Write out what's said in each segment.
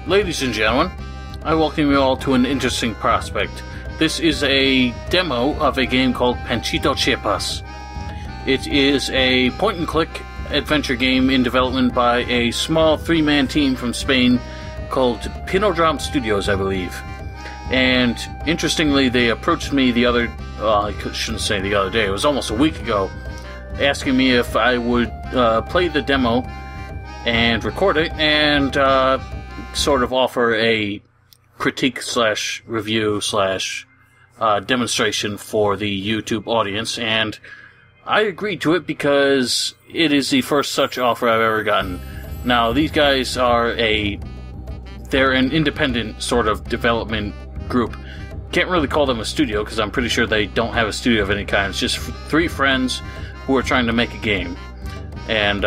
Ladies and gentlemen, I welcome you all to an interesting prospect. This is a demo of a game called Panchito Chepas. It is a point-and-click adventure game in development by a small three-man team from Spain called Pinodrom Studios, I believe. And interestingly, they approached me the other... well, I shouldn't say the other day, it was almost a week ago, asking me if I would play the demo and record it and sort of offer a critique slash review slash demonstration for the YouTube audience, and I agreed to it because it is the first such offer I've ever gotten. Now, these guys are they're an independent sort of development group. Can't really call them a studio because I'm pretty sure they don't have a studio of any kind. It's just three friends who are trying to make a game. And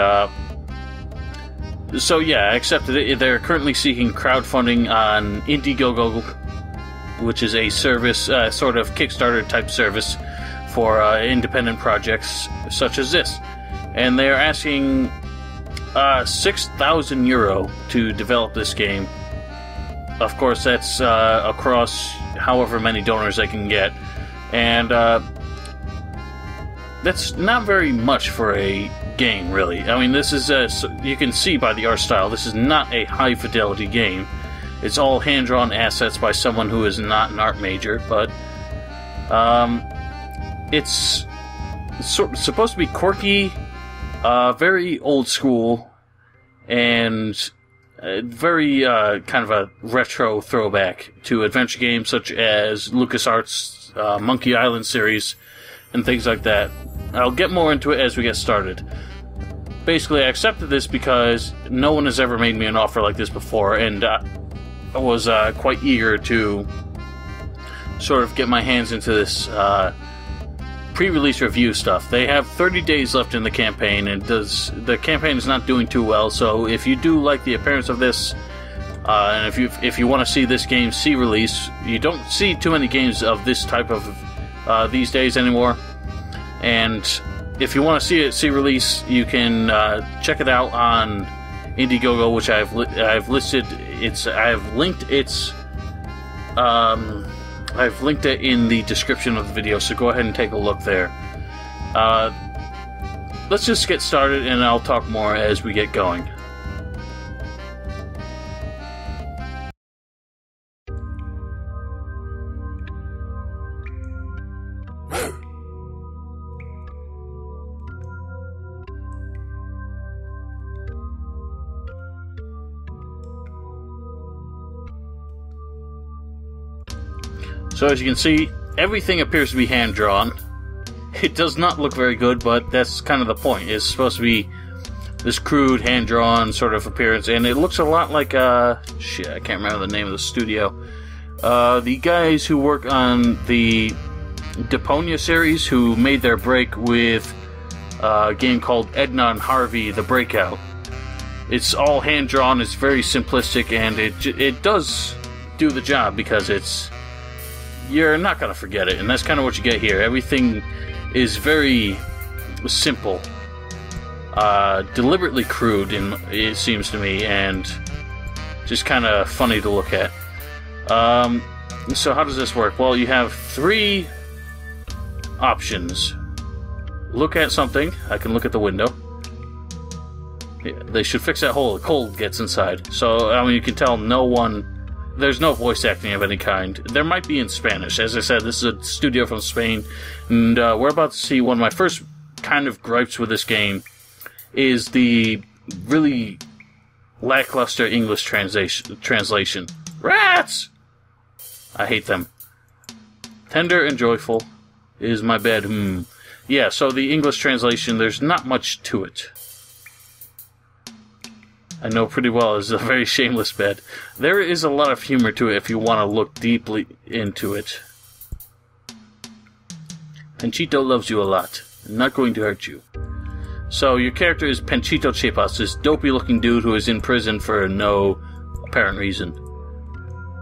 so yeah, I accepted it. They're currently seeking crowdfunding on Indiegogo, which is a service, sort of Kickstarter type service for independent projects such as this. And they're asking 6,000 euro to develop this game. Of course, that's across however many donors they can get. And that's not very much for a game, really. I mean, this is, you can see by the art style, this is not a high-fidelity game. It's all hand-drawn assets by someone who is not an art major, but it's supposed to be quirky, very old school, and very kind of a retro throwback to adventure games such as LucasArts' Monkey Island series and things like that. I'll get more into it as we get started. Basically, I accepted this because no one has ever made me an offer like this before, and I was quite eager to sort of get my hands into this pre-release review stuff. They have 30 days left in the campaign, and the campaign is not doing too well, so if you do like the appearance of this, and if you want to see this game see release, you don't see too many games of this type of these days anymore, and if you want to see it see release, you can check it out on Indiegogo, which I've listed. I've linked it in the description of the video, so go ahead and take a look there. Let's just get started, and I'll talk more as we get going. So as you can see, everything appears to be hand-drawn. It does not look very good, but that's kind of the point. It's supposed to be this crude, hand-drawn sort of appearance, and it looks a lot like, shit, I can't remember the name of the studio. The guys who work on the Deponia series, who made their break with a game called Edna and Harvey, The Breakout. It's all hand-drawn, it's very simplistic, and it does do the job because you're not going to forget it, and that's kind of what you get here. Everything is very simple, deliberately crude, it seems to me, and just kind of funny to look at. So how does this work? Well, you have three options. Look at something. I can look at the window. Yeah, they should fix that hole. The cold gets inside. So, I mean, you can tell there's no voice acting of any kind. There might be in Spanish. As I said, this is a studio from Spain, and we're about to see one of my first kind of gripes with this game is the really lackluster English translation. Rats! I hate them. Tender and joyful is my bed. Yeah, so the English translation, there's not much to it. I know pretty well it's a very shameless bed. There is a lot of humor to it if you want to look deeply into it. Panchito loves you a lot. I'm not going to hurt you. So your character is Panchito Chepas, this dopey-looking dude who is in prison for no apparent reason.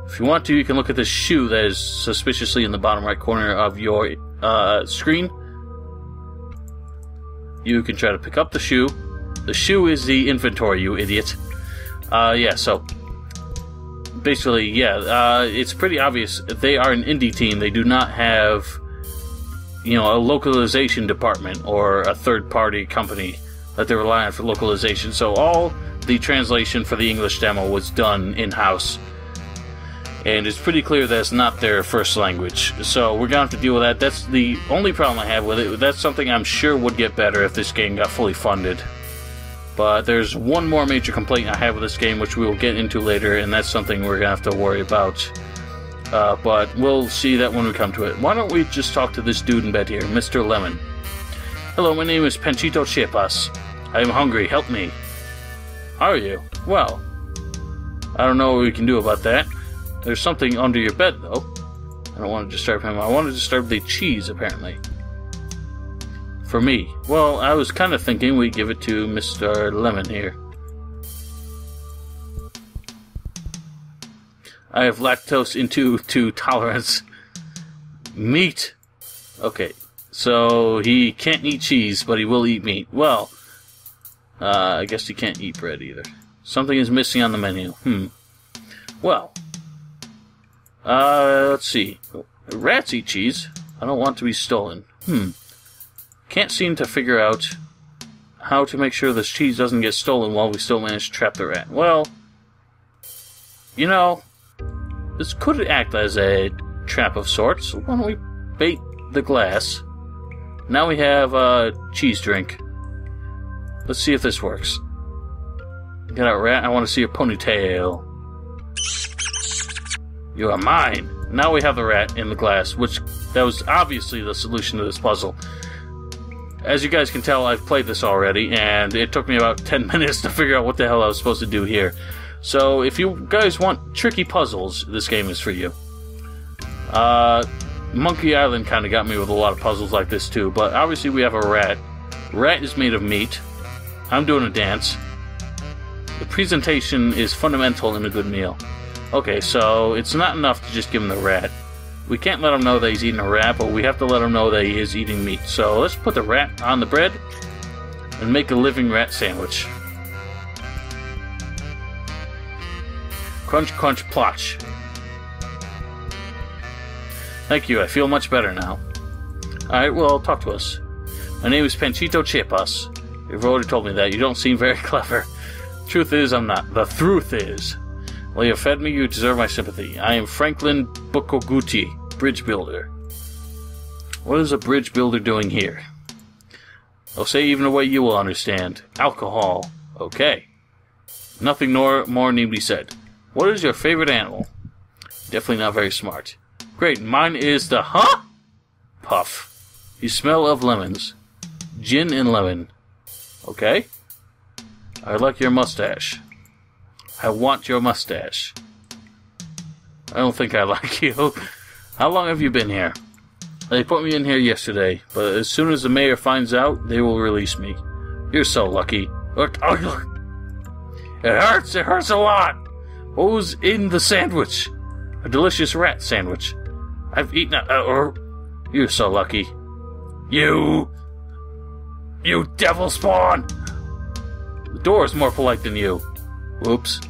If you want to, you can look at this shoe that is suspiciously in the bottom right corner of your screen. You can try to pick up the shoe. The shoe is the inventory, you idiot. Yeah, so basically, yeah, it's pretty obvious. They are an indie team. They do not have, you know, a localization department or a third-party company that they rely on for localization. So all the translation for the English demo was done in-house. And it's pretty clear that it's not their first language. So we're going to have to deal with that. That's the only problem I have with it. That's something I'm sure would get better if this game got fully funded. But there's one more major complaint I have with this game, which we will get into later, and that's something we're going to have to worry about. But we'll see that when we come to it. Why don't we just talk to this dude in bed here, Mr. Lemon. Hello, my name is Panchito Chepas. I am hungry. Help me. Are you? Well, I don't know what we can do about that. There's something under your bed, though. I don't want to disturb him. I want to disturb the cheese, apparently. For me. Well, I was kind of thinking we'd give it to Mr. Lemon here. I have lactose intolerance. Meat. Okay. So, he can't eat cheese, but he will eat meat. Well, I guess he can't eat bread either. Something is missing on the menu. Well. Let's see. Rats eat cheese. I don't want to be stolen. Can't seem to figure out how to make sure this cheese doesn't get stolen while we still manage to trap the rat. Well, you know, this could act as a trap of sorts. Why don't we bait the glass? Now we have a cheese drink. Let's see if this works. Get out, rat. I want to see your ponytail. You are mine. Now we have the rat in the glass, which that was obviously the solution to this puzzle. As you guys can tell, I've played this already, and it took me about 10 minutes to figure out what the hell I was supposed to do here. So if you guys want tricky puzzles, this game is for you. Monkey Island kind of got me with a lot of puzzles like this too, but obviously we have a rat. Rat is made of meat. I'm doing a dance. The presentation is fundamental in a good meal. Okay, so it's not enough to just give him the rat. We can't let him know that he's eating a rat, but we have to let him know that he is eating meat. So let's put the rat on the bread and make a living rat sandwich. Crunch, crunch, plotch. Thank you, I feel much better now. Alright, well, talk to us. My name is Panchito Chepas. You've already told me that. You don't seem very clever. Truth is, I'm not. The truth is. Well, you fed me, you deserve my sympathy. I am Franklin Bukoguchi, bridge builder. What is a bridge builder doing here? I'll say even a way you will understand. Alcohol. Okay. Nothing more need be said. What is your favorite animal? Definitely not very smart. Great, mine is the Puff. You smell of lemons. Gin and lemon. Okay. I like your mustache. I want your mustache. I don't think I like you. How long have you been here? They put me in here yesterday, but as soon as the mayor finds out, they will release me. You're so lucky. It hurts! It hurts a lot! What was in the sandwich? A delicious rat sandwich. I've eaten You're so lucky. You devil spawn! The door is more polite than you. Whoops.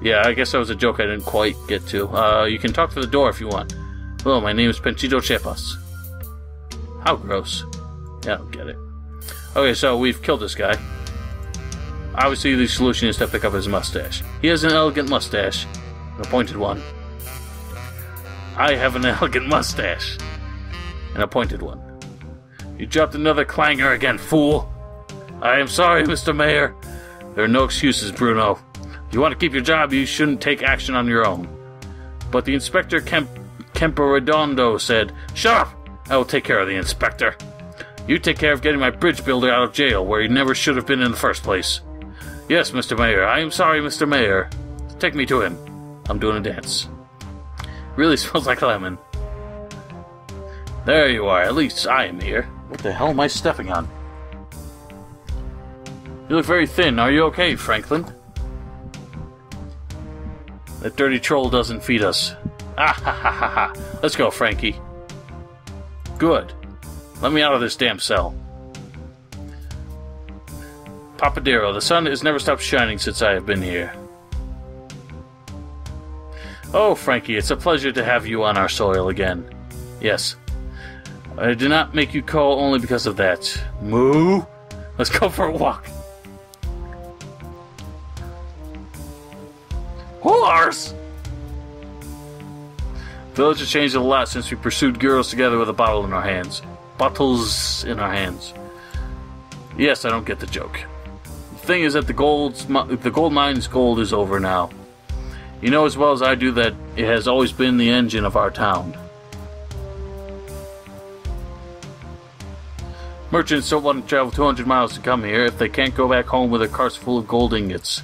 Yeah, I guess that was a joke I didn't quite get to. You can talk to the door if you want. Hello, my name is Panchito Chepas. How gross. Yeah, I don't get it. Okay, so we've killed this guy. Obviously, the solution is to pick up his mustache. He has an elegant mustache. An pointed one. I have an elegant mustache. And a pointed one. You dropped another clanger again, fool. I am sorry, Mr. Mayor. There are no excuses, Bruno. If you want to keep your job, you shouldn't take action on your own. But the Inspector Kemperedondo said, Shut up! I will take care of the Inspector. You take care of getting my bridge builder out of jail, where he never should have been in the first place. Yes, Mr. Mayor. I am sorry, Mr. Mayor. Take me to him. I'm doing a dance. Really smells like lemon. There you are. At least I am here. What the hell am I stepping on? You look very thin. Are you okay, Franklin? That dirty troll doesn't feed us. Ah ha ha ha ha. Let's go, Frankie. Good. Let me out of this damn cell. Papadero, the sun has never stopped shining since I have been here. Oh, Frankie, it's a pleasure to have you on our soil again. Yes. I did not make you call only because of that. Moo! Let's go for a walk. Horse! Village has changed a lot since we pursued girls together with a bottle in our hands. Bottles in our hands. Yes, I don't get the joke. The thing is that the gold mine's gold is over now. You know as well as I do that it has always been the engine of our town. Merchants don't want to travel 200 miles to come here if they can't go back home with their carts full of gold ingots.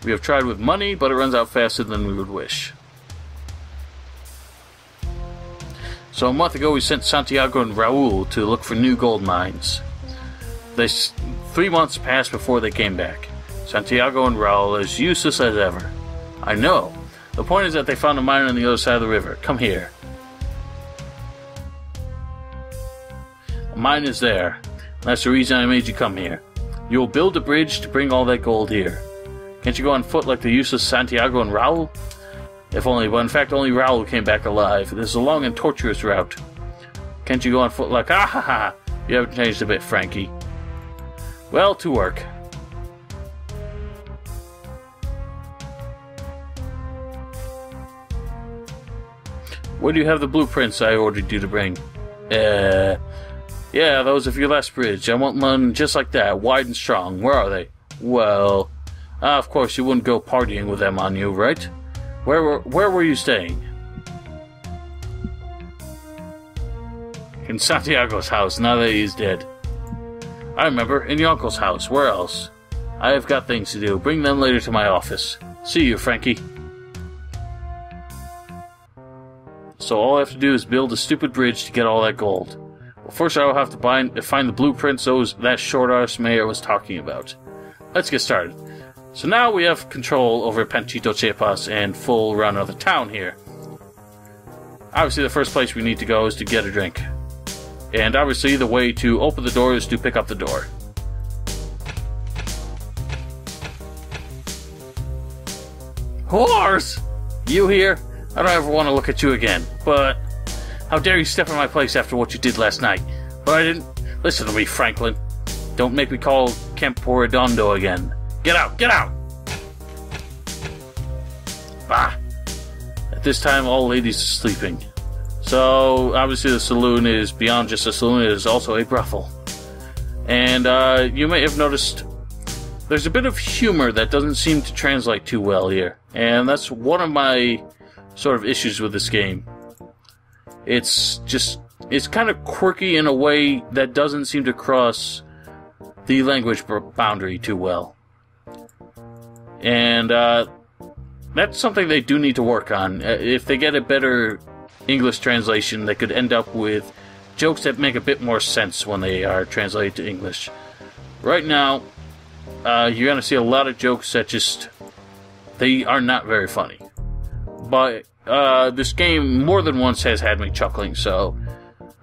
We have tried with money, but it runs out faster than we would wish. So a month ago we sent Santiago and Raul to look for new gold mines. 3 months passed before they came back. Santiago and Raul as useless as ever. I know. The point is that they found a mine on the other side of the river. Come here. A mine is there. That's the reason I made you come here. You will build a bridge to bring all that gold here. Can't you go on foot like the useless Santiago and Raul? If only, but in fact only Raul came back alive. This is a long and tortuous route. Can't you go on foot like... Ah ha ha! You haven't changed a bit, Frankie. Well, to work. Where do you have the blueprints I ordered you to bring? Yeah, those of your last bridge. I want one just like that, wide and strong. Where are they? Well, of course you wouldn't go partying with them on you, right? Where were you staying? In Santiago's house, now that he's dead. I remember, in your uncle's house. Where else? I have got things to do. Bring them later to my office. See you, Frankie. So all I have to do is build a stupid bridge to get all that gold. Well, first I will have to find the blueprints that short-ass mayor was talking about. Let's get started. So now we have control over Panchito Chepas and full run of the town here. Obviously the first place we need to go is to get a drink. And obviously the way to open the door is to pick up the door. Horse! You here? I don't ever want to look at you again, but... How dare you step in my place after what you did last night? But I didn't... Listen to me, Franklin. Don't make me call Camporedondo again. Get out! Get out! Bah! At this time, all ladies are sleeping. So, obviously the saloon is beyond just a saloon, it is also a brothel. And, you may have noticed... There's a bit of humor that doesn't seem to translate too well here. And that's one of my sort of issues with this game. It's kind of quirky in a way that doesn't seem to cross the language boundary too well. And that's something they do need to work on. If they get a better English translation, they could end up with jokes that make a bit more sense when they are translated to English. Right now, you're going to see a lot of jokes that they are not very funny. But this game more than once has had me chuckling, so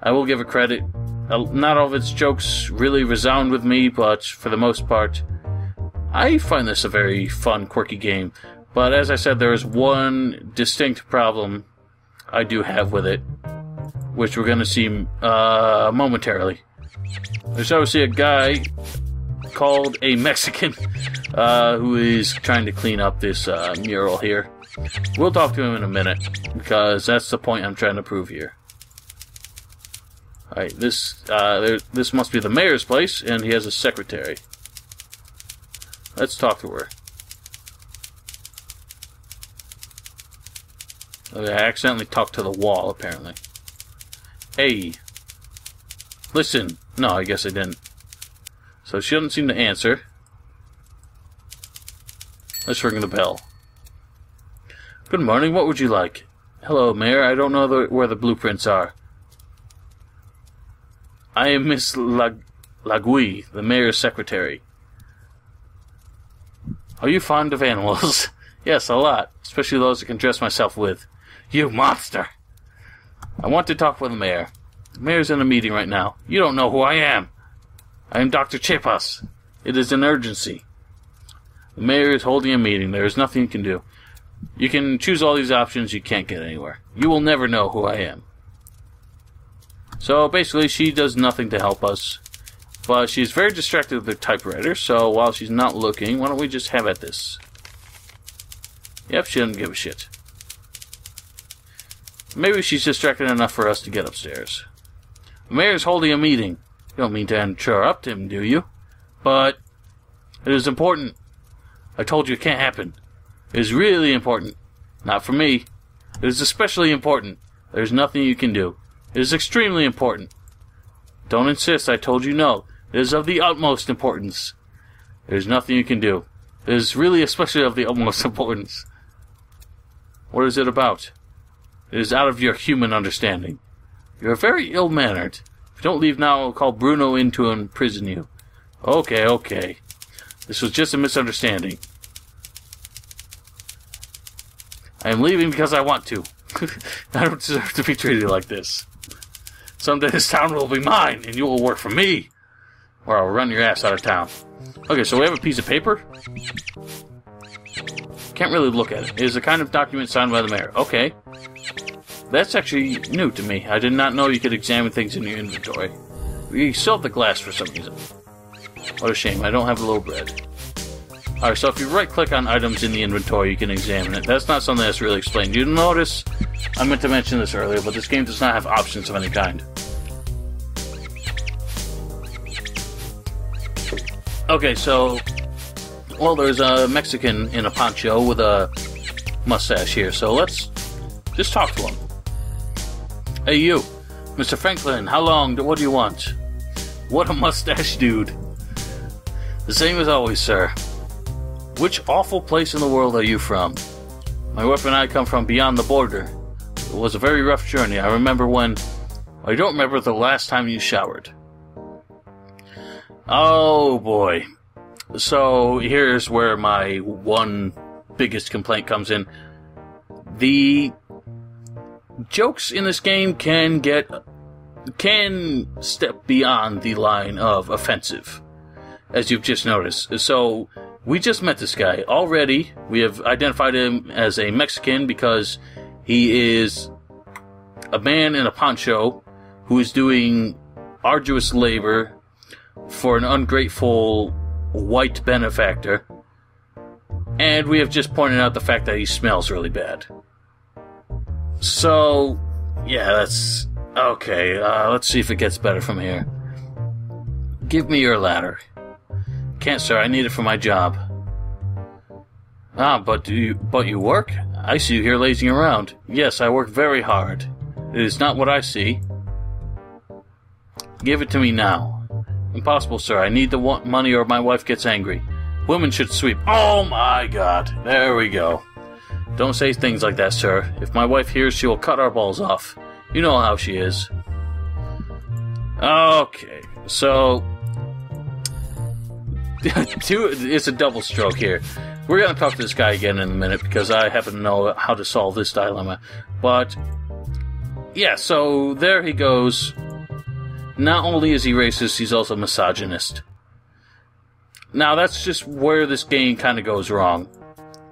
I will give it credit. Not all of its jokes really resound with me, but for the most part, I find this a very fun, quirky game. But as I said, there is one distinct problem I do have with it, which we're going to see momentarily. There's obviously a guy called a Mexican who is trying to clean up this mural here. We'll talk to him in a minute, because that's the point I'm trying to prove here. Alright, this must be the mayor's place, and he has a secretary. Let's talk to her. Okay, I accidentally talked to the wall, apparently. Hey. Listen. No, I guess I didn't. So she doesn't seem to answer. Let's ring the bell. Good morning, what would you like? Hello, Mayor, I don't know where the blueprints are. I am Miss Lagui, the mayor's secretary. Are you fond of animals? Yes, a lot, especially those I can dress myself with. You monster! I want to talk with the mayor. The mayor's in a meeting right now. You don't know who I am. I am Dr. Chepas. It is an urgency. The mayor is holding a meeting. There is nothing you can do. You can choose all these options, you can't get anywhere. You will never know who I am. So basically, she does nothing to help us. But she's very distracted with the typewriter, so while she's not looking, why don't we just have at this? Yep, she doesn't give a shit. Maybe she's distracted enough for us to get upstairs. The mayor's holding a meeting. You don't mean to interrupt him, do you? But it is important. I told you it can't happen. It is really important. Not for me. It is especially important. There's nothing you can do. It is extremely important. Don't insist, I told you no. It is of the utmost importance. There's nothing you can do. It is really especially of the utmost importance. What is it about? It is out of your human understanding. You are very ill-mannered. If you don't leave now, I'll call Bruno in to imprison you. Okay, okay. This was just a misunderstanding. I am leaving because I want to. I don't deserve to be treated like this. Someday this town will be mine, and you will work for me. Or I'll run your ass out of town. Okay, so we have a piece of paper. Can't really look at it. It is a kind of document signed by the mayor. Okay. That's actually new to me. I did not know you could examine things in your inventory. We still have the glass for some reason. What a shame. I don't have a little bread. Alright, so if you right-click on items in the inventory, you can examine it. That's not something that's really explained. You notice, I meant to mention this earlier, but this game does not have options of any kind. Okay, so, well, there's a Mexican in a poncho with a mustache here, so let's just talk to him. Hey, you, Mr. Franklin, how long, what do you want? What a mustache dude. The same as always, sir. Which awful place in the world are you from? My wife and I come from beyond the border. It was a very rough journey. I remember when... I don't remember the last time you showered. Oh, boy. So, here's where my one biggest complaint comes in. The jokes in this game can step beyond the line of offensive, as you've just noticed. So, we just met this guy. Already, we have identified him as a Mexican because he is a man in a poncho who is doing arduous labor for an ungrateful white benefactor. And we have just pointed out the fact that he smells really bad. So, yeah, that's... okay, let's see if it gets better from here. Give me your ladder. Can't, sir. I need it for my job. Ah, but you work? I see you here lazing around. Yes, I work very hard. It is not what I see. Give it to me now. Impossible, sir. I need the money or my wife gets angry. Women should sweep. Oh my god. There we go. Don't say things like that, sir. If my wife hears, she will cut our balls off. You know how she is. Okay, so... it's a double stroke here. We're going to talk to this guy again in a minute because I happen to know how to solve this dilemma. But, yeah, so there he goes. Not only is he racist, he's also misogynist. Now, that's just where this game kind of goes wrong.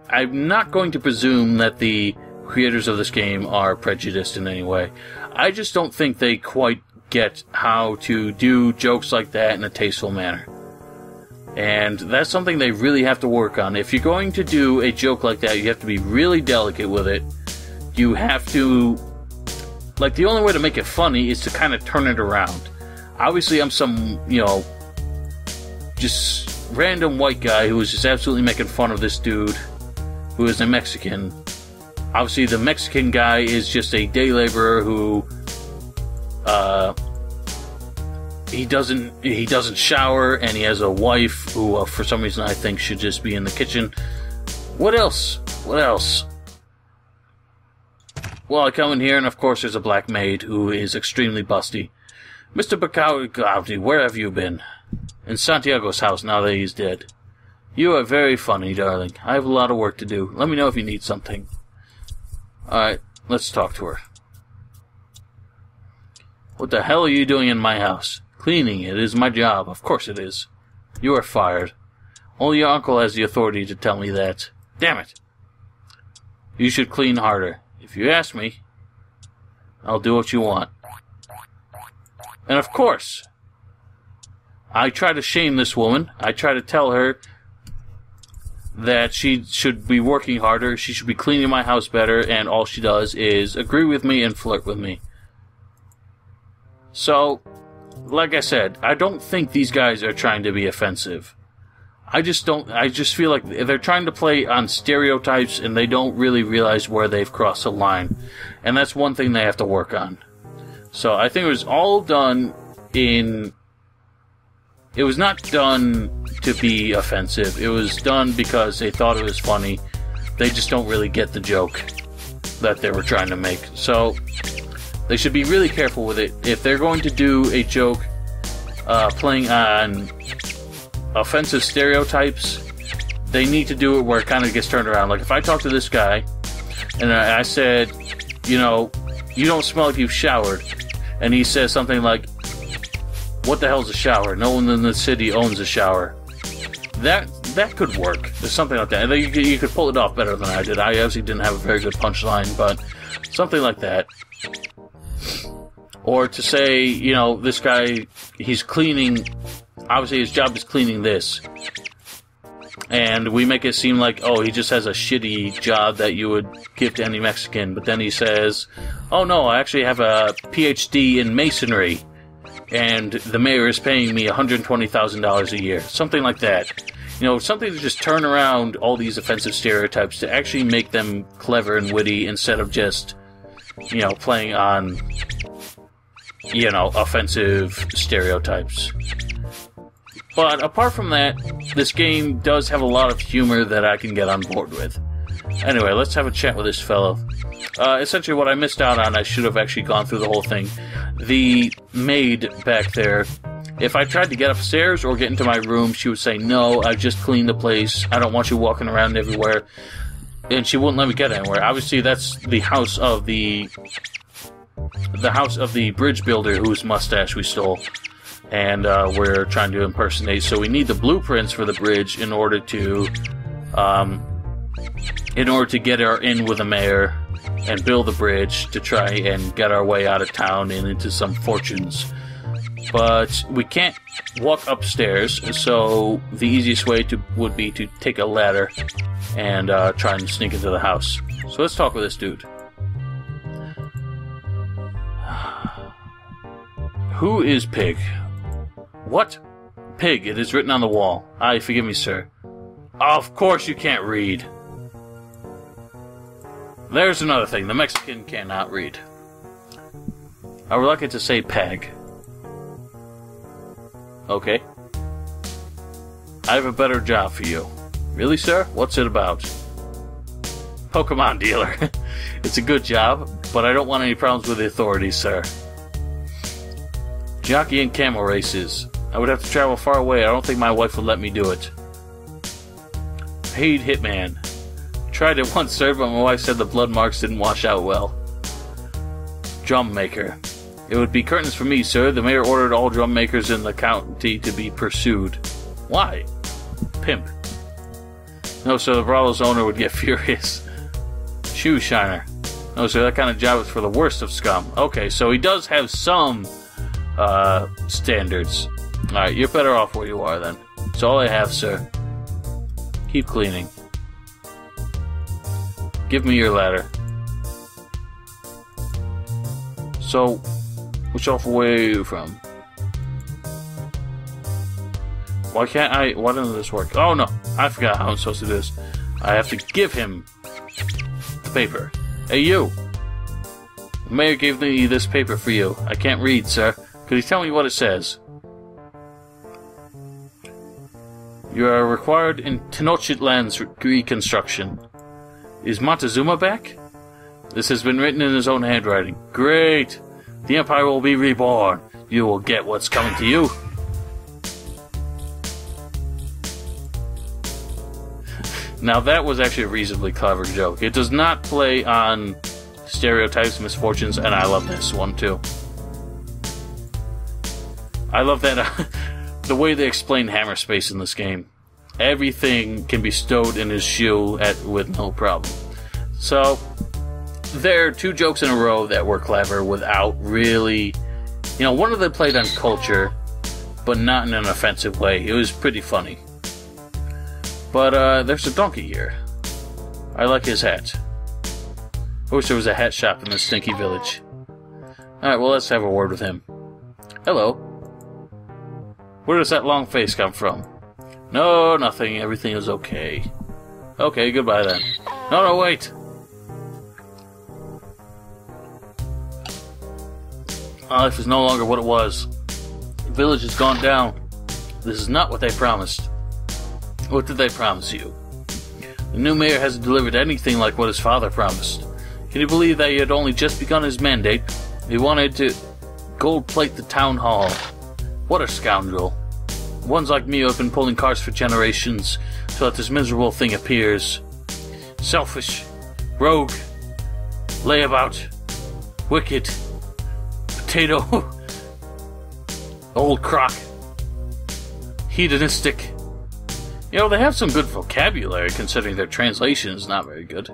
I'm not going to presume that the creators of this game are prejudiced in any way. I just don't think they quite get how to do jokes like that in a tasteful manner. And that's something they really have to work on. If you're going to do a joke like that, you have to be really delicate with it. You have to... like, the only way to make it funny is to kind of turn it around. Obviously, I'm some, just random white guy who is just absolutely making fun of this dude who is a Mexican. Obviously, the Mexican guy is just a day laborer who, he doesn't shower, and he has a wife who, for some reason, I think should just be in the kitchen. What else? What else? Well, I come in here, and of course, there's a black maid who is extremely busty. Mr. Bacauti, where have you been? In Santiago's house, now that he's dead. You are very funny, darling. I have a lot of work to do. Let me know if you need something. Alright, let's talk to her. What the hell are you doing in my house? Cleaning it is my job. Of course it is. You are fired. Only your uncle has the authority to tell me that. Damn it. You should clean harder. If you ask me, I'll do what you want. And of course, I try to shame this woman. I try to tell her that she should be working harder, she should be cleaning my house better, and all she does is agree with me and flirt with me. So, like I said, I don't think these guys are trying to be offensive. I just feel like they're trying to play on stereotypes and they don't really realize where they've crossed the line. And that's one thing they have to work on. So I think it was all done in... It was not done to be offensive. It was done because they thought it was funny. They just don't really get the joke that they were trying to make. So they should be really careful with it. If they're going to do a joke playing on offensive stereotypes, they need to do it where it kind of gets turned around. Like if I talk to this guy and I said, you know, you don't smell like you've showered, and he says something like, what the hell's a shower? No one in the city owns a shower. That could work. There's something like that. You could pull it off better than I did. I obviously didn't have a very good punchline, but something like that. Or to say, you know, this guy, he's cleaning, obviously his job is cleaning this. And we make it seem like, oh, he just has a shitty job that you would give to any Mexican. But then he says, oh no, I actually have a PhD in masonry. And the mayor is paying me $120,000 a year. Something like that. You know, something to just turn around all these offensive stereotypes to actually make them clever and witty instead of just, you know, playing on, you know, offensive stereotypes. But apart from that, this game does have a lot of humor that I can get on board with. Anyway, let's have a chat with this fellow. Essentially what I missed out on, I should have actually gone through the whole thing. The maid back there, if I tried to get upstairs or get into my room, she would say, no, I've just cleaned the place. I don't want you walking around everywhere. And she wouldn't let me get anywhere. Obviously, that's the house of the bridge builder whose mustache we stole. And we're trying to impersonate. So we need the blueprints for the bridge in order to get her in with the mayor and build the bridge to try and get our way out of town and into some fortunes. But we can't walk upstairs, so the easiest way would be to take a ladder and try and sneak into the house. So let's talk with this dude. Who is Pig? What? Pig, it is written on the wall. Aye, forgive me, sir. Of course you can't read. There's another thing. The Mexican cannot read. I would like it to say Peg. Okay. I have a better job for you. Really, sir? What's it about? Pokemon dealer. It's a good job, but I don't want any problems with the authorities, sir. Jockey and camel races. I would have to travel far away. I don't think my wife would let me do it. Paid hitman. Tried it once, sir, but my wife said the blood marks didn't wash out well. Drum maker. It would be curtains for me, sir. The mayor ordered all drum makers in the county to be pursued. Why? Pimp. No, sir, the brother's owner would get furious. Shoe shiner. No, sir, that kind of job is for the worst of scum. Okay, so he does have some standards. Alright, you're better off where you are then. That's all I have, sir. Keep cleaning. Give me your ladder. So, which off away are you from? Why doesn't this work? Oh no, I forgot how I'm supposed to do this. I have to give him the paper. Hey you! The mayor gave me this paper for you. I can't read, sir. Could you tell me what it says? You are required in Tenochtitlan's reconstruction. Is Montezuma back? This has been written in his own handwriting. Great! The Empire will be reborn. You will get what's coming to you. Now that was actually a reasonably clever joke. It does not play on stereotypes, misfortunes, and I love this one too. I love that the way they explain hammer space in this game. Everything can be stowed in his shoe with no problem. So, there are two jokes in a row that were clever without really... You know, one of them played on culture, but not in an offensive way. It was pretty funny. But, there's a donkey here. I like his hat. I wish there was a hat shop in this stinky village. Alright, well, let's have a word with him. Hello. Where does that long face come from? No, nothing. Everything is okay. Okay, goodbye then. No, wait! My life is no longer what it was. The village has gone down. This is not what they promised. What did they promise you? The new mayor hasn't delivered anything like what his father promised. Can you believe that he had only just begun his mandate? He wanted to gold-plate the town hall. What a scoundrel. Ones like me who have been pulling carts for generations so that this miserable thing appears. Selfish, rogue, layabout, wicked, potato, old crock, hedonistic. You know, they have some good vocabulary considering their translation is not very good.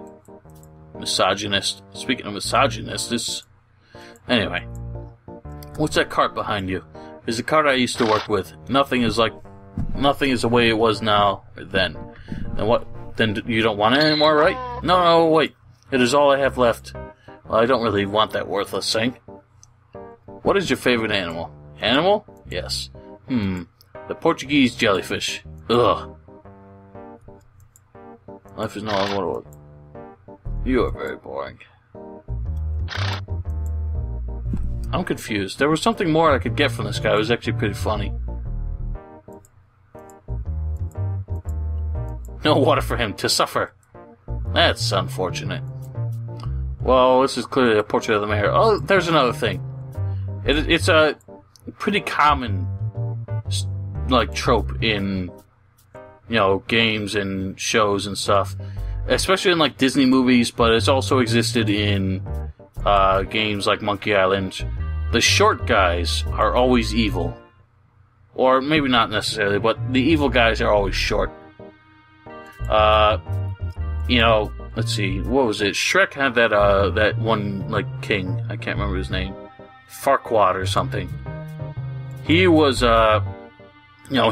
Misogynist. Speaking of misogynist, this... Anyway. What's that cart behind you? It's a cart I used to work with. Nothing is the way it was now or then. And what? Then you don't want it anymore, right? No, wait. It is all I have left. Well, I don't really want that worthless thing. What is your favorite animal? Animal? Yes. The Portuguese jellyfish. Ugh. Life is no longer what it was. You are very boring. I'm confused. There was something more I could get from this guy. It was actually pretty funny. No water for him to suffer. That's unfortunate. Well, this is clearly a portrait of the mayor. Oh, there's another thing. It's a pretty common, like, trope in, you know, games and shows and stuff. Especially in, like, Disney movies, but it's also existed in games like Monkey Island. The short guys are always evil. Or maybe not necessarily, but the evil guys are always short. You know, let's see, what was it? Shrek had that one, like, king. I can't remember his name. Farquaad or something. He was, you know,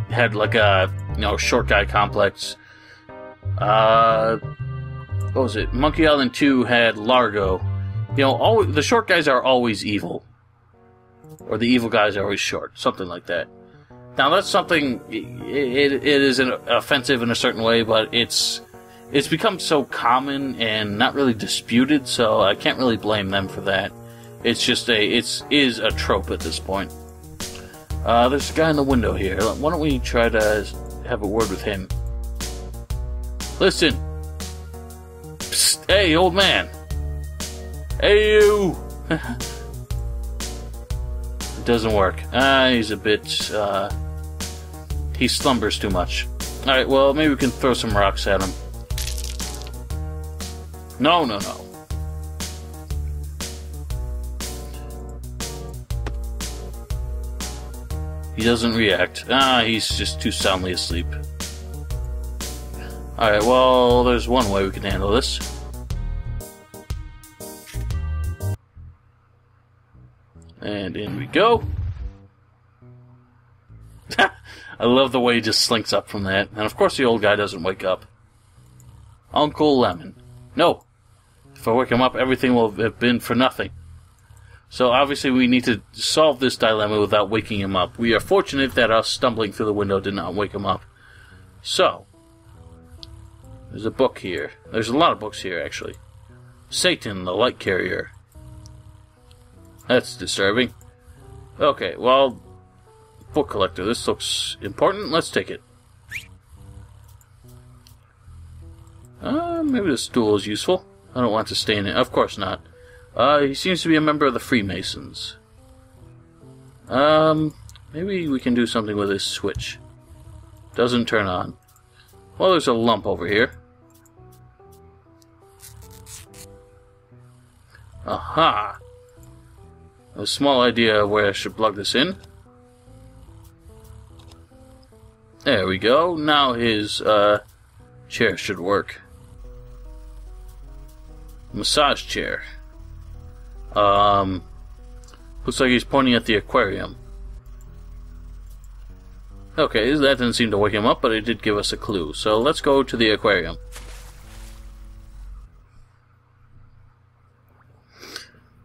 had like a, you know, short guy complex. What was it? Monkey Island 2 had Largo. You know, the short guys are always evil. Or the evil guys are always short. Something like that. Now, that's something... It is offensive in a certain way, but it's become so common and not really disputed, so I can't really blame them for that. It's just is a trope at this point. There's a guy in the window here. Why don't we try to have a word with him? Listen. Psst, hey, old man. Hey, you. It doesn't work. He's a bit, he slumbers too much. Alright, well, maybe we can throw some rocks at him. No. He doesn't react. He's just too soundly asleep. Alright, well, there's one way we can handle this. And in we go. I love the way he just slinks up from that. And of course the old guy doesn't wake up. Uncle Lemon. No. If I wake him up, everything will have been for nothing. So obviously we need to solve this dilemma without waking him up. We are fortunate that us stumbling through the window did not wake him up. So, there's a book here. There's a lot of books here, actually. Satan, the Light Carrier. That's disturbing. Okay, well, book collector, this looks important. Let's take it. Maybe the stool is useful. I don't want to stay in it. Of course not. He seems to be a member of the Freemasons. Maybe we can do something with this switch. Doesn't turn on. Well, there's a lump over here. Aha! A small idea of where I should plug this in. There we go. Now his chair should work. Massage chair. Looks like he's pointing at the aquarium. Okay, that didn't seem to wake him up, but it did give us a clue. So let's go to the aquarium.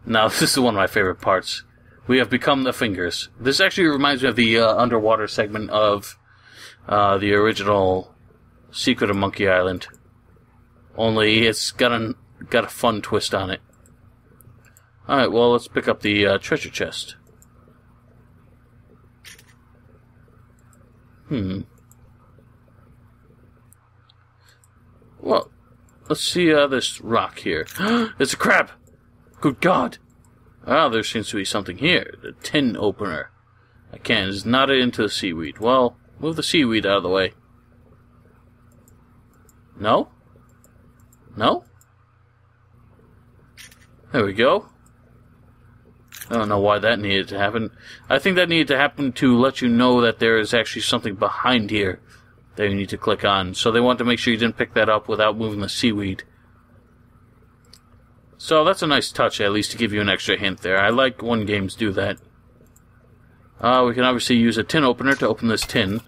Now, this is one of my favorite parts. We have become the fingers. This actually reminds me of the underwater segment of the original Secret of Monkey Island. Only it's got a fun twist on it. Alright, well, let's pick up the treasure chest. Well, let's see this rock here. It's a crab! Good God! Ah, there seems to be something here. The tin opener. I can't. It's knotted into the seaweed. Well, move the seaweed out of the way. No? No? There we go. I don't know why that needed to happen. I think that needed to happen to let you know that there is actually something behind here that you need to click on. So they want to make sure you didn't pick that up without moving the seaweed. So that's a nice touch, at least, to give you an extra hint there. I like when games do that. We can obviously use a tin opener to open this tin.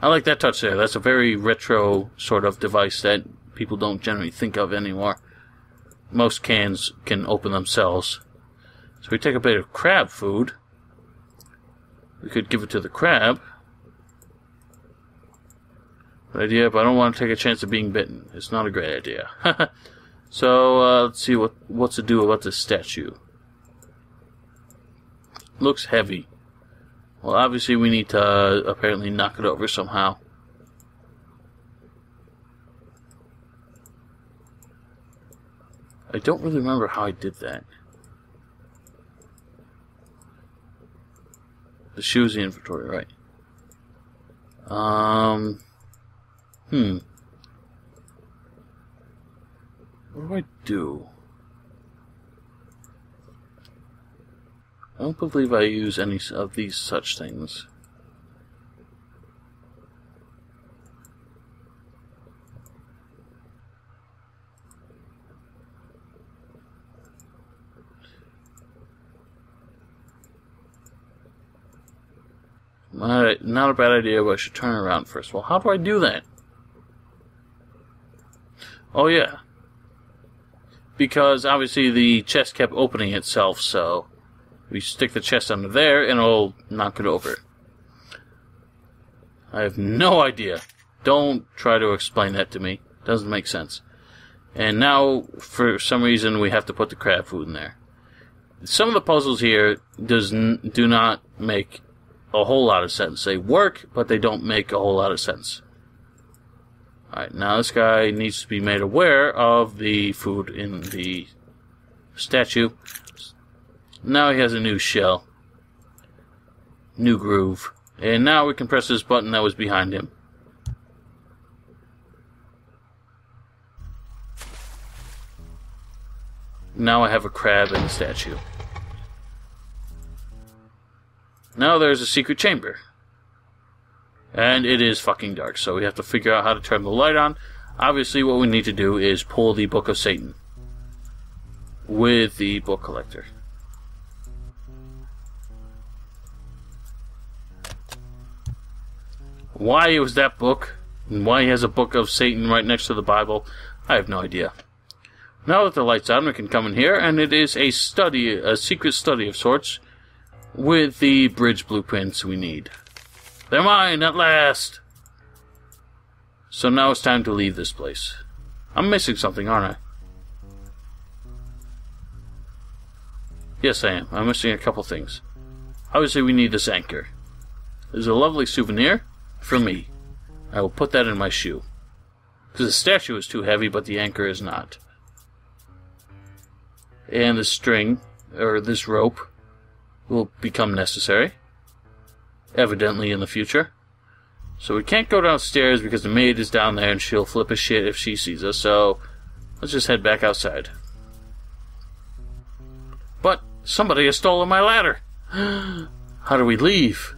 I like that touch there. That's a very retro sort of device that people don't generally think of anymore. Most cans can open themselves. So we take a bit of crab food. We could give it to the crab. Good idea, but I don't want to take a chance of being bitten. It's not a great idea. So, let's see what's to do about this statue. Looks heavy. Well, obviously we need to apparently knock it over somehow. I don't really remember how I did that. The shoe's the inventory, right? What do I do? I don't believe I use any of these such things. Not a bad idea, but I should turn around first. Well, how do I do that? Oh, yeah. Because, obviously, the chest kept opening itself, so we stick the chest under there, and it'll knock it over. I have no idea. Don't try to explain that to me. Doesn't make sense. And now, for some reason, we have to put the crab food in there. Some of the puzzles here do not make a whole lot of sense. They work, but they don't make a whole lot of sense. Alright, now this guy needs to be made aware of the food in the statue. Now he has a new shell. New groove. And now we can press this button that was behind him. Now I have a crab in the statue. Now there's a secret chamber. And it is fucking dark, so we have to figure out how to turn the light on. Obviously, what we need to do is pull the Book of Satan with the book collector. Why it was that book, and why he has a Book of Satan right next to the Bible, I have no idea. Now that the light's on, we can come in here, and it is a study, a secret study of sorts, with the bridge blueprints we need. They're mine, at last! So now it's time to leave this place. I'm missing something, aren't I? Yes, I am. I'm missing a couple things. Obviously, we need this anchor. There's a lovely souvenir for me. I will put that in my shoe. Because the statue is too heavy, but the anchor is not. And the string, or this rope, will become necessary. Evidently in the future. So we can't go downstairs because the maid is down there and she'll flip a shit if she sees us, so let's just head back outside. But somebody has stolen my ladder! How do we leave?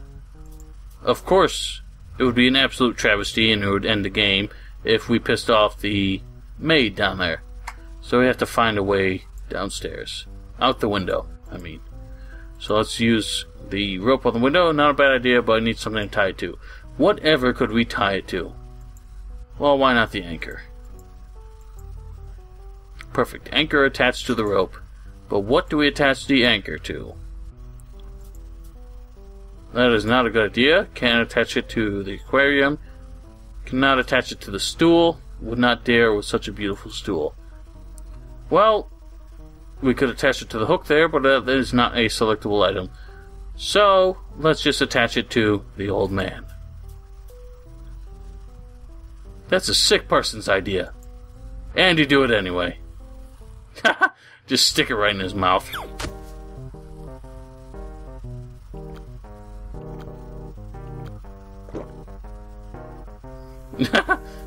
Of course, it would be an absolute travesty and it would end the game if we pissed off the maid down there. So we have to find a way downstairs. Out the window, I mean. So let's use the rope on the window. Not a bad idea, but I need something to tie it to. Whatever could we tie it to? Well, why not the anchor? Perfect. Anchor attached to the rope. But what do we attach the anchor to? That is not a good idea. Can't attach it to the aquarium. Cannot attach it to the stool. Would not dare with such a beautiful stool. Well, we could attach it to the hook there, but that is not a selectable item. So, let's just attach it to the old man. That's a sick person's idea. And you do it anyway. Just stick it right in his mouth.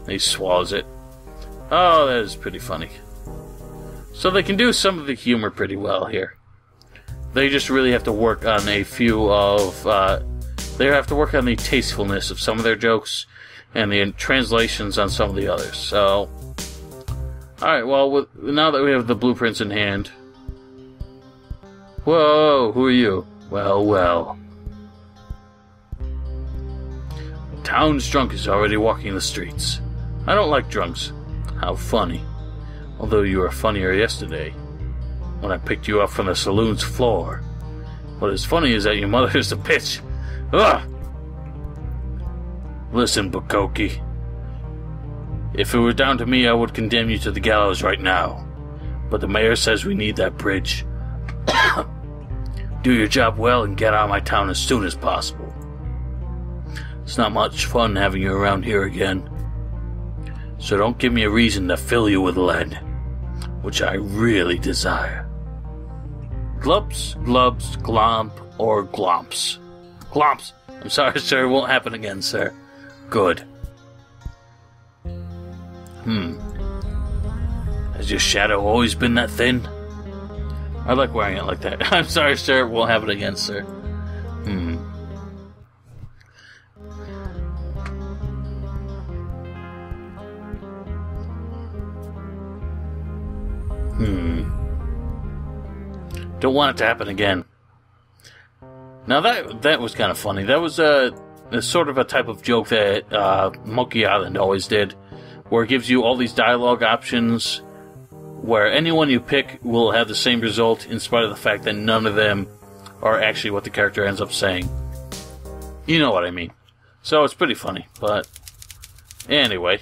He swallows it. Oh, that is pretty funny. So they can do some of the humor pretty well here. They just really have to work on a few of... they have to work on the tastefulness of some of their jokes and the translations on some of the others. So... Alright, well, now that we have the blueprints in hand... Whoa, who are you? Well, well. The town's drunk is already walking the streets. I don't like drunks. How funny. Although you were funnier yesterday, when I picked you up from the saloon's floor. What is funny is that your mother is a bitch. Ugh! Listen, Bukoki. If it were down to me, I would condemn you to the gallows right now. But the mayor says we need that bridge. Do your job well and get out of my town as soon as possible. It's not much fun having you around here again. So don't give me a reason to fill you with lead, which I really desire. Glumps, glubs, glomp, or glomps. Glomps. I'm sorry, sir. It won't happen again, sir. Good. Has your shadow always been that thin? I like wearing it like that. I'm sorry, sir. It won't happen again, sir. Don't want it to happen again. Now that was kind of funny. That was a sort of a type of joke that Monkey Island always did, where it gives you all these dialogue options, where anyone you pick will have the same result, in spite of the fact that none of them are actually what the character ends up saying. You know what I mean. So it's pretty funny, but anyway.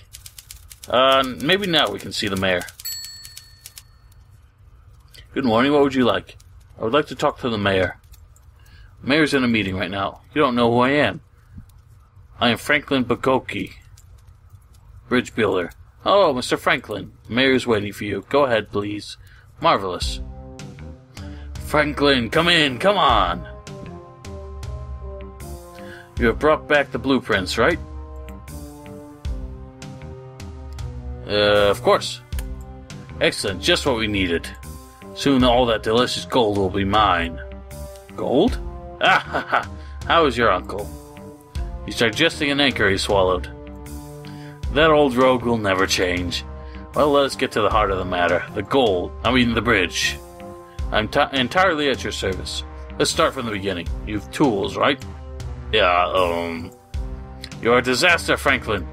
Maybe now we can see the mayor. Good morning, what would you like? I would like to talk to the mayor. The mayor's in a meeting right now. You don't know who I am. I am Franklin Bukoki, bridge builder. Oh, Mr. Franklin, the mayor is waiting for you. Go ahead, please. Marvelous. Franklin, come in, come on. You have brought back the blueprints, right? Of course. Excellent, just what we needed. Soon all that delicious gold will be mine. Gold? Ah ha ha! How is your uncle? He's digesting an anchor he swallowed. That old rogue will never change. Well, let us get to the heart of the matter. The bridge. I'm entirely at your service. Let's start from the beginning. You've tools, right? Yeah, You're a disaster, Franklin.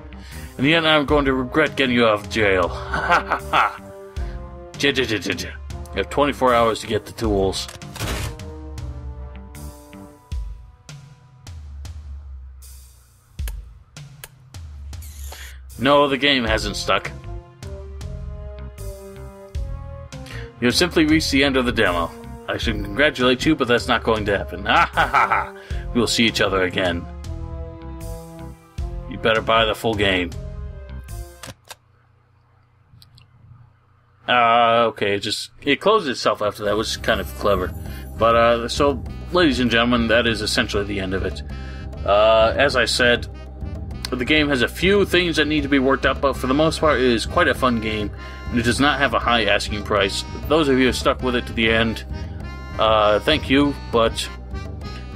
In the end, I'm going to regret getting you out of jail. Ha ha ha! You have 24 hours to get the tools. No, the game hasn't stuck. You have simply reached the end of the demo. I should congratulate you, but that's not going to happen. Ha ha ha ha! We'll see each other again. You better buy the full game. Okay, it closed itself after that, which is kind of clever. But, so, ladies and gentlemen, that is essentially the end of it. As I said, the game has a few things that need to be worked out, but for the most part, it is quite a fun game, and it does not have a high asking price. Those of you who stuck with it to the end, thank you, but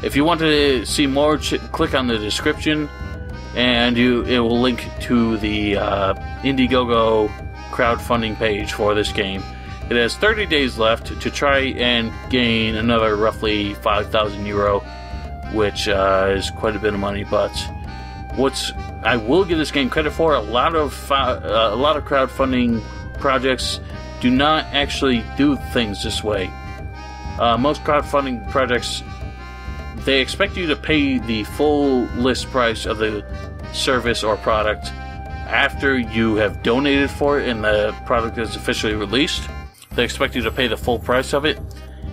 if you want to see more, click on the description, and it will link to the Indiegogo crowdfunding page for this game. It has 30 days left to try and gain another roughly 5,000 euro, which is quite a bit of money. But I will give this game credit for, a lot of crowdfunding projects do not actually do things this way. Most crowdfunding projects, they expect you to pay the full list price of the service or product after you have donated for it and the product is officially released. They expect you to pay the full price of it.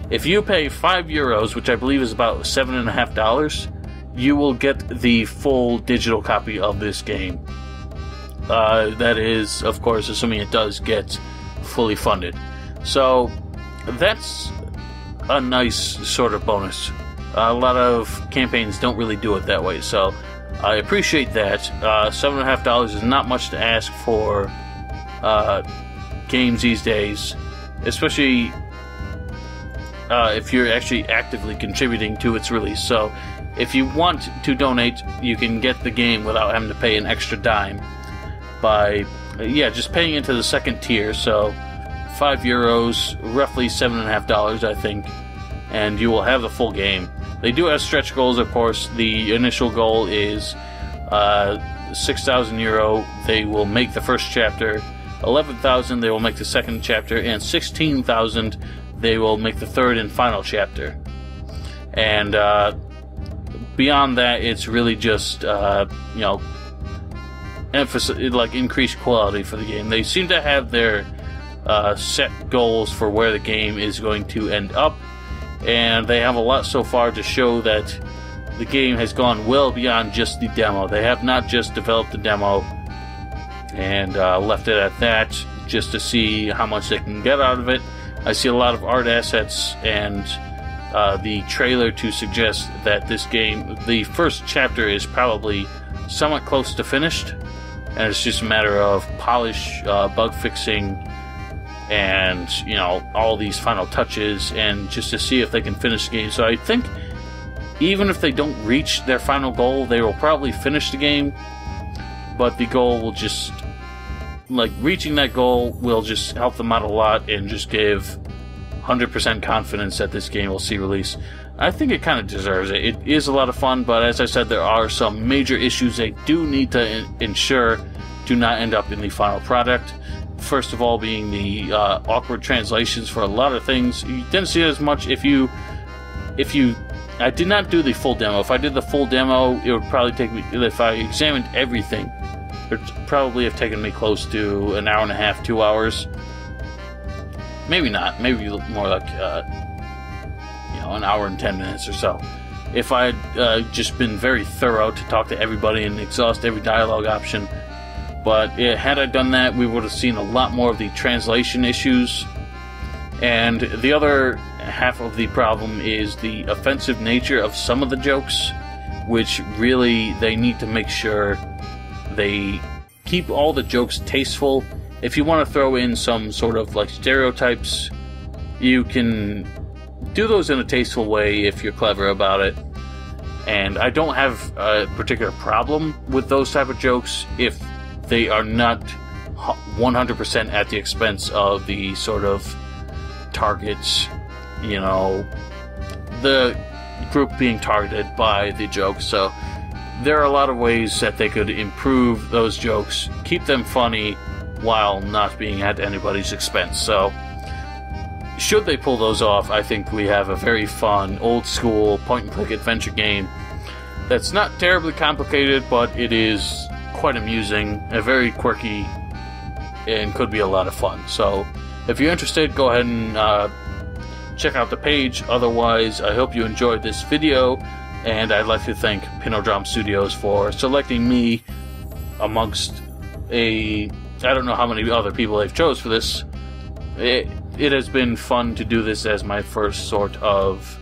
If you pay €5, which I believe is about $7.50, you will get the full digital copy of this game. That is, of course, assuming it does get fully funded. So that's a nice sort of bonus. A lot of campaigns don't really do it that way, so I appreciate that. $7.50 is not much to ask for games these days, especially if you're actually actively contributing to its release. So if you want to donate, you can get the game without having to pay an extra dime by just paying into the second tier. So €5, roughly $7.50, I think, and you will have the full game. They do have stretch goals, of course. The initial goal is 6,000 euro. They will make the first chapter. 11,000 they will make the second chapter, and 16,000 they will make the third and final chapter. And beyond that, it's really just emphasis, like increased quality for the game. They seem to have their set goals for where the game is going to end up, and they have a lot so far to show that the game has gone well beyond just the demo. They have not just developed the demo and left it at that just to see how much they can get out of it. I see a lot of art assets and the trailer to suggest that this game, the first chapter, is probably somewhat close to finished, and it's just a matter of polish, bug fixing, and all these final touches, and just to see if they can finish the game. So I think even if they don't reach their final goal, they will probably finish the game, but the goal will just, reaching that goal will just help them out a lot and just give 100% confidence that this game will see release. I think it kind of deserves it. It is a lot of fun, but as I said, there are some major issues they do need to ensure do not end up in the final product. First of all, being the awkward translations for a lot of things. You didn't see it as much I did not do the full demo. If I did the full demo, it would probably take me, if I examined everything, it would probably have taken me close to an hour and a half, 2 hours. Maybe not. Maybe more like, an hour and 10 minutes or so. If I had just been very thorough to talk to everybody and exhaust every dialogue option. But had I done that, we would have seen a lot more of the translation issues. And the other half of the problem is the offensive nature of some of the jokes, which really they need to make sure they keep all the jokes tasteful. If you want to throw in some sort of stereotypes, you can do those in a tasteful way if you're clever about it. And I don't have a particular problem with those type of jokes if they are not 100% at the expense of the sort of targets, the group being targeted by the jokes. So there are a lot of ways that they could improve those jokes, keep them funny while not being at anybody's expense. So should they pull those off, I think we have a very fun, old-school point-and-click adventure game that's not terribly complicated, but it is quite amusing, and very quirky, and could be a lot of fun. So if you're interested, go ahead and check out the page. Otherwise, I hope you enjoyed this video, and I'd like to thank Pinodrom Studios for selecting me amongst I don't know how many other people they've chose for this. It has been fun to do this as my first sort of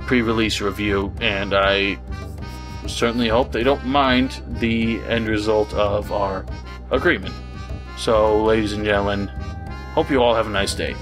pre-release review, and I certainly hope they don't mind the end result of our agreement. So, ladies and gentlemen, hope you all have a nice day.